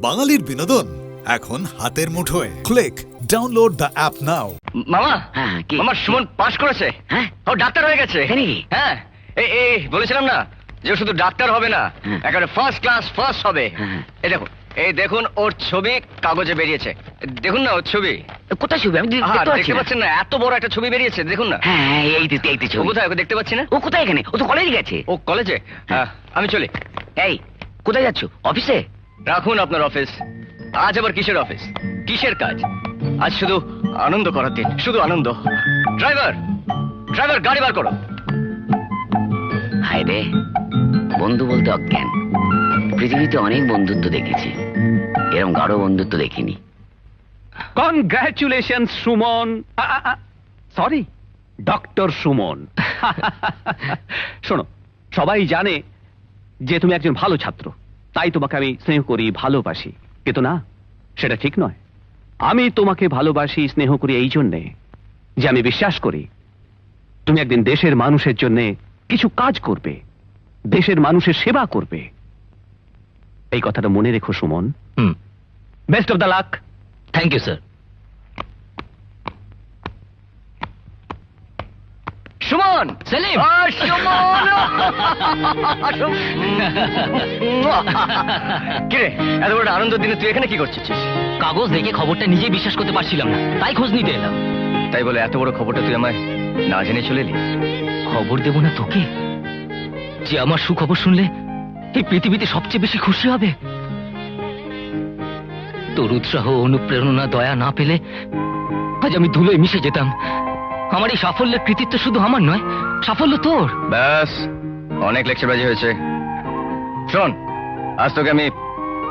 বাঙালির বিনোদন এখন হাতের মুঠোয়। ক্লিক ডাউনলোড দ্য অ্যাপ নাও। মামা, কি? মামা সুমন পাস করেছে। হ্যাঁ? ও ডাক্তার হয়ে গেছে। তাই নাকি? হ্যাঁ, এই বলেছিলাম না যে ও শুধু ডাক্তার হবে না, হ্যাঁ। একেবারে ফার্স্ট ক্লাস ফার্স্ট হবে। হ্যাঁ। এই দেখুন ওর ছবি কাগজে বেরিয়েছে। দেখুন না ওর ছবি। কোথায় ছবি? আমি আহা, দেখতে পাচ্ছি দেখতে না। পাচ্ছেন না? এত বড় একটা ছবি বেরিয়েছে, দেখুন না। হ্যাঁ, এই তো ও ছবি। কোথায়? ওকে দেখতে পাচ্ছি না। ও কোথায় এখানে? ও তো কলেজে গেছে। ও কলেজে? হ্যাঁ, আমি চলি। এই, কোথায় যাচ্ছ? অফিসে? রাখুন আপনার অফিস। আজ আবার কিসের অফিস, কিসের কাজ? আজ শুধু আনন্দ করার দিন, শুধু আনন্দ। ড্রাইভার, ড্রাইভার গাড়ি বার করো। হায় রে, বন্ধু বলতে অজ্ঞান। পৃথিবীতে অনেক বন্ধুত্ব দেখেছি, এরকম গাঢ় বন্ধুত্ব দেখিনি। Congratulation Suman, sorry doctor Suman. শোনো, সবাই জানে যে তুমি একজন ভালো ছাত্র, তাই তোমাকে আমি স্নেহ করি, ভালোবাসি। কিন্তু না, সেটা ঠিক নয়। আমি তোমাকে ভালোবাসি, স্নেহ করি এই জন্যে যে আমি বিশ্বাস করি তুমি একদিন দেশের মানুষের জন্য কিছু কাজ করবে, দেশের মানুষের সেবা করবে। এই কথাটা মনে রেখো Suman. Best of the luck. Thank you sir. Suman, Selim. Suman. কিরে, এত বড় আনন্দ দিনে তুই এখানে কি করছিস? কাগজ দেখে খবরটা নিজে বিশ্বাস করতে পারছিলাম না, তাই খোঁজ নিতে এলাম। তাই বলে এত বড় খবরটা তুই আমায় না জেনে চলে এলি? খবর দেব না তোকে, যে আমার সুখবর শুনলে এই পৃথিবীতে সবচেয়ে বেশি খুশি হবে। তোর উৎসাহ, অনুপ্রেরণা, দয়া না পেলে আজ আমি ধুলোয় মিশে যেতাম। আমার এই সাফল্যের কৃতিত্ব শুধু আমার নয়, সাফল্য তোর। ব্যাস, অনেক লেকচারবাজি হয়েছে। শোন, আজ তোকে আমি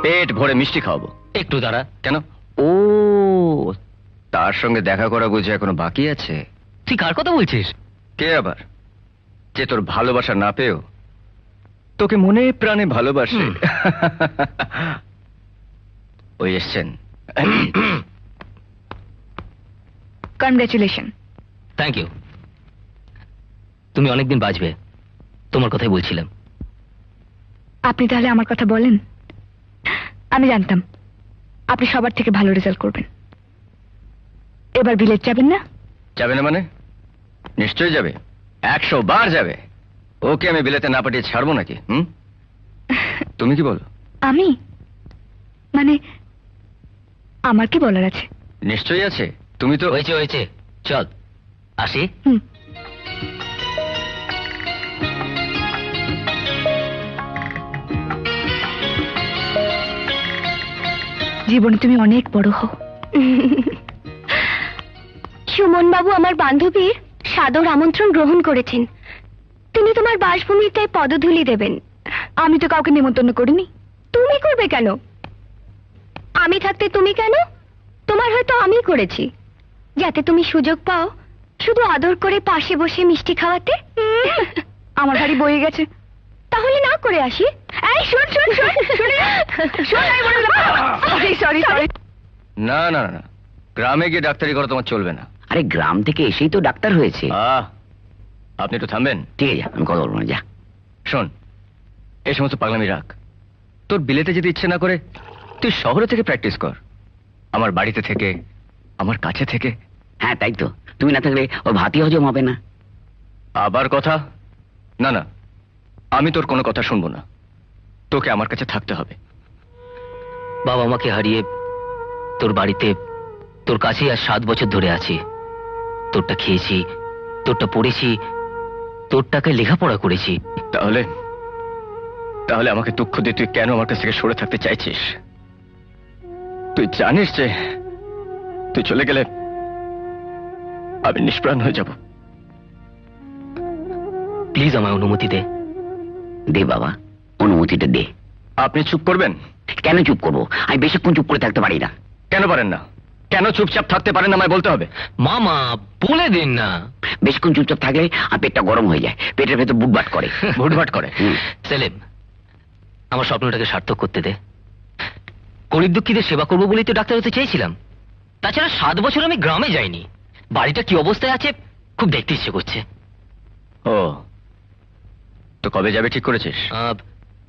পেট ভরে মিষ্টি খাওয়াবো। একটু দাঁড়া। কেন? ও, তার সঙ্গে দেখা করা বুঝে এখনো বাকি আছে? তুই কার কথা বলছিস? কে আবার? যে তোর ভালোবাসা না পেয়েও তোকে মনে প্রাণে ভালোবাসে। ওই এসছেন। কনগ্রাচুলেশন। Thank you. তুমি অনেকদিন বাঁচবে, তোমার কথাই বলছিলাম। আপনি তাহলে আমার কথা বলেন? আমি জানতাম আপনি সবার থেকে ভালো রেজাল্ট করবেন। এবার বিলেত যাবেন না? যাবে না মানে? নিশ্চয়ই যাবে, 100 বার যাবে। ওকে আমি বিলেতে না পাঠিয়ে ছাড়বো নাকি? তুমি কি বলো? আমি মানে আমার কি বলার আছে? নিশ্চয়ই আছে, তুমি তো। হয়েছে হয়েছে, চল আসি। হুম। জীবনে তুমি অনেক বড় হও। সুমন বাবু আমার বান্ধবীর সাদর আমন্ত্রণ গ্রহণ করেছেন। তিনি তোমার বাসভূমিতে পদধূলি দেবেন। আমি তো কাউকে নিমন্ত্রণ করিনি। তুমি করবে কেন? আমি থাকতে তুমি কেন? তোমার হয়তো আমি করেছি, যাতে তুমি সুযোগ পাও শুধু আদর করে পাশে বসে মিষ্টি খাওয়াতে। আমার গাড়ি বয়ে গেছে। তাহলে না করে আসি। এই শোন শোন শোন সরি সরি। না না না, গ্রামে গিয়ে ডাক্তারি করা তোমার চলবে না। আরে গ্রাম থেকে এসেই তো ডাক্তার হয়েছে। আপনি একটু থামবেন। ঠিক আছে, আমি কথা বলবো না, যা। শোন, এই সমস্ত পাগলামি রাখ। তোর বিলেতে যেতে ইচ্ছে না করে তুই শহরে থেকে প্র্যাকটিস কর, আমার বাড়িতে থেকে, আমার কাছে থেকে। হ্যাঁ তাই তো, তুমি না থাকলে ওর ভাতই হজম হবে না। আবার কথা? না না, আমি তোর কোনো কথা শুনবো না। তোকে আমার কাছে থাকতে হবে। বাবা মাকে হারিয়ে তোর বাড়িতে, তোর কাছেই আজ 7 বছর ধরে আছি। তোরটা খেয়েছি, তোরটা পড়েছি, তোর টাকায় লেখাপড়া করেছি। তাহলে তাহলে আমাকে দুঃখ দিয়ে তুই কেন আমার কাছ থেকে সরে থাকতে চাইছিস? তুই জানিস যে তুই চলে গেলে আমি নিষ্প্রাণ হয়ে যাব। প্লিজ আমায় অনুমতি দে। দে বাবা, অনুমতিটা দে। আপনি চুপ করবেন? কেন চুপ করবো? আমি বেশিক্ষণ চুপ করে থাকতে পারি না। কেন পারেন না? কেন চুপচাপ থাকতে পারেন আমায় বলতে হবে। মামা বলে দিন না। বেশিক্ষণ চুপচাপ থাকলে আর পেটটা গরম হয়ে যায়, পেটের ভেতর বুটবাট করে। ভুটভাট করে। সেলিম, আমার স্বপ্নটাকে সার্থক করতে দে। গরিব দুঃখীদের সেবা করবো বলেই তো ডাক্তার হতে চেয়েছিলাম। তাছাড়া 7 বছর আমি গ্রামে যাইনি। বাড়িটা কি অবস্থায় আছে খুব দেখতে ইচ্ছে করছে। ও, তো কবে যাবে ঠিক করেছিস?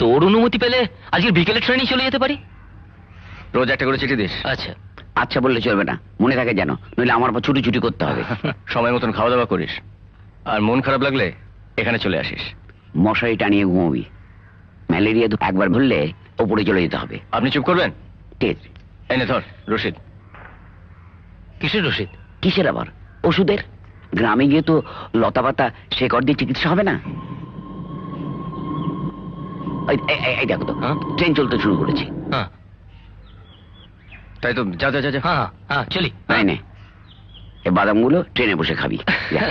তোর অনুমতি পেলে আজকে বিকেলে ট্রেনে চলে যেতে পারি। রোজ একটা করে চিঠি দিস। আচ্ছা। আচ্ছা বললে চলবে না, মনে থাকে যেন, নইলে আমার আবার ছুটি ছুটি করতে হবে। সময় মতন খাওয়া দাওয়া করিস, আর মন খারাপ লাগলে এখানে চলে আসিস। মশারি টানিয়ে ঘুমোবি, ম্যালেরিয়া তো একবার ভুললে ওপরে চলে যেতে হবে। আপনি চুপ করবেন? ঠিক আছে। এনে ধর রশিদ। কিসের রসিদ? কিসের আবার? ওষুধের। গ্রামে গিয়ে তো লতা পাতা শেকড় দিয়ে চিকিৎসা হবে না? এই দেখো তো, হ্যাঁ? ট্রেন চলতে শুরু করেছে। হ্যাঁ তাই তো, যা যা যা যা। হ্যাঁ হ্যাঁ, চলি। তাই নে, এই বাদামগুলো ট্রেনে বসে খাবি। যা,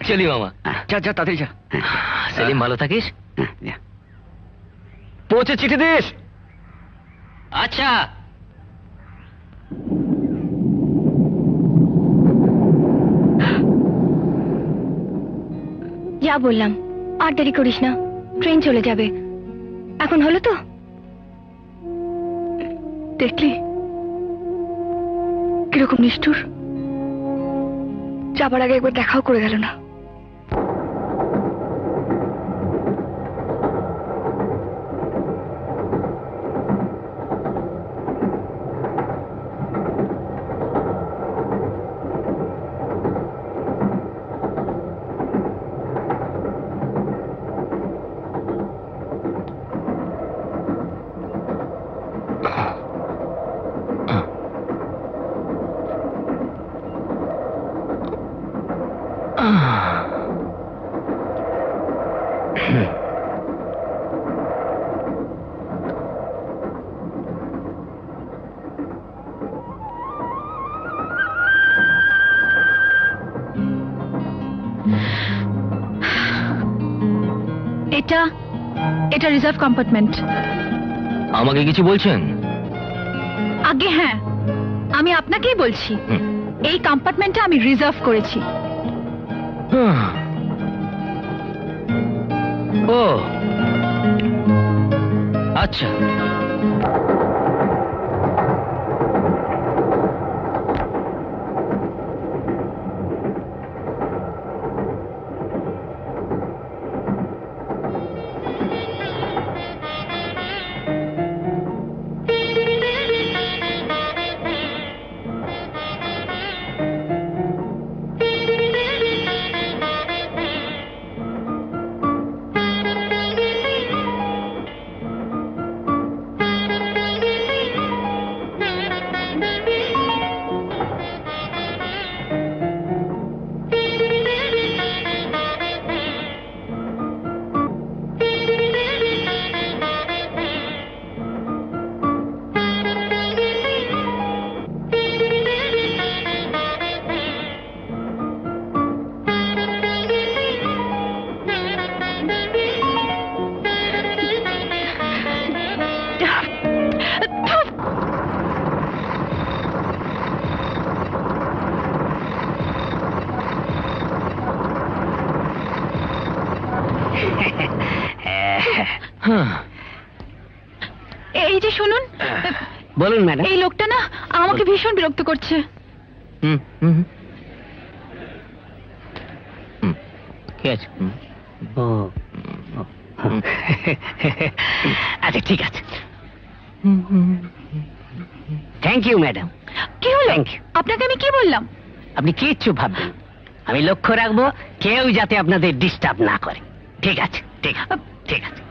চলি মামা। যা যা, তাড়াতাড়ি যা। সেলিম, ভালো থাকিস। যা। পৌঁছে চিঠি দিস। আচ্ছা। যা বললাম, আর দেরি করিস না, ট্রেন চলে যাবে। এখন হলো তো? দেখলি কিরকম নিষ্ঠুর, যাবার আগে একবার দেখাও করে গেল না। এটা এটা রিজার্ভ কম্পার্টমেন্ট। আমাকে কিছু বলছেন? আগে হ্যাঁ, আমি আপনাকেই বলছি, হুম। এই কম্পার্টমেন্টটা আমি রিজার্ভ করেছি। ও আচ্ছা। এই যে শুনুন, বলুন ম্যাডাম। এই লোকটা না আমাকে ভীষণ বিরক্ত করছে। হুম হুম হুম, ঠিক আছে। আচ্ছা ঠিক আছে, থ্যাংক ইউ ম্যাডাম। কি হলো? Thank you. আপনাকে আমি কি বললাম? আপনি কিচ্ছু ভাববেন, আমি লক্ষ্য রাখবো কেউ যাতে আপনাদের ডিস্টার্ব না করে। ঠিক আছে, ঠিক আছে, ঠিক আছে।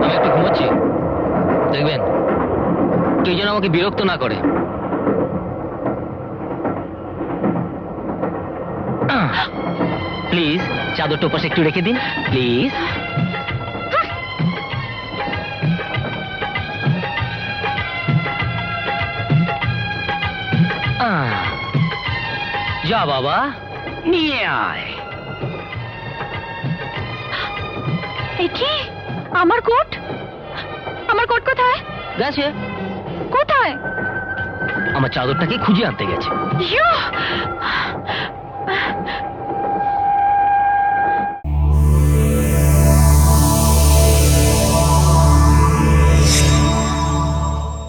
আমি একটু ঘুমোচ্ছি, দেখবেন কেউ যেন আমাকে বিরক্ত না করে। প্লিজ চাদরটা পাশে একটু রেখে দিন, প্লিজ। যা বাবা, নিয়ে আয়। এই কি? আমার কোট? আমার কোট কোথায়? গেছে। কোথায়? আমার চাদরটাকে খুঁজে আনতে গেছে। ইয়ো!